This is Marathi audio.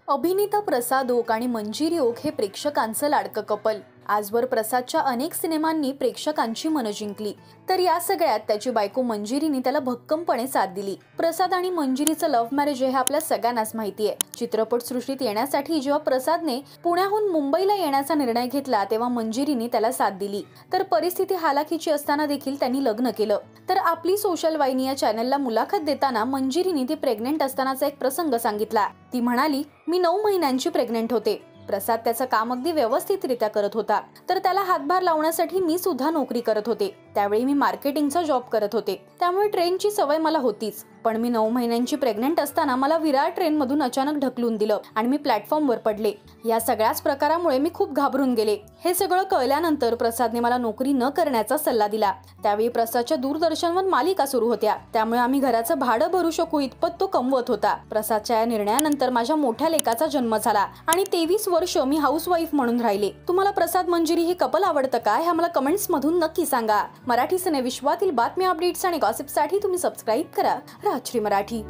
अभिनेता प्रसाद ओक आणि मंजिरी ओक हे प्रेक्षकांचं लाडकं कपल। आजवर प्रसादच्या अनेक सिनेमांनी प्रेक्षकांची मनं जिंकली, तर या सगळ्यात त्याची बायको मंजिरीने त्याला भक्कमपणे साथ दिली। प्रसाद आणि मंजिरीचं लव्ह मॅरेज हे आपल्या सगळ्यांनाच माहिती आहे। चित्रपट सृष्टीत येण्यासाठी जेव्हा प्रसादने पुण्याहून मुंबईला येण्याचा निर्णय घेतला, तेव्हा मंजिरीने त्याला साथ दिली। तर परिस्थिती हालाखीची असताना देखील त्यांनी लग्न केलं। तर आपली सोशल वाहिनी या चॅनलला मुलाखत देताना मंजिरीने ती प्रेग्नेंट असतानाचा एक प्रसंग सांगितला। ती म्हणाली, मी 9 महिन्यांची प्रेग्नेंट होते। प्रसाद त्याचं काम अगदी व्यवस्थितरित्या करत होता, तर त्याला हातभार लावण्यासाठी मी सुद्धा नोकरी करत होते। त्यावेळी मी मार्केटिंगचा जॉब करत होते, त्यामुळे ट्रेनची सवय मला होतीच। पण मी 9 महिन्यांची प्रेग्नेंट असताना मला विरार ट्रेन मधून अचानक ढकलून दिलं आणि मी प्लॅटफॉर्मवर पडले। या सगळ्याच प्रकारामुळे मी खूप घाबरून गेले। हे सगळं कळल्यानंतर प्रसादने मला नोकरी न करण्याचा सल्ला दिला। त्यावेळी प्रसादच्या दूरदर्शनवर मालिका सुरू होत्या, त्यामुळे आम्ही घराचं भाडं भरू शकू इतपत तो कमवत होता। प्रसादच्या या निर्णयानंतर माझ्या मोठ्या लेकाचा जन्म झाला आणि 23 वर्ष मी हाऊसवाईफ म्हणून राहिले। तुम्हाला प्रसाद मंजिरी हे कपल आवडतं का? हे आम्हाला कमेंट्स मधून नक्की सांगा। मराठी सिने विश्वातील बातम्या, अपडेट्स आणि गॉसिपसाठी तुम्ही सबस्क्राइब करा राजश्री मराठी।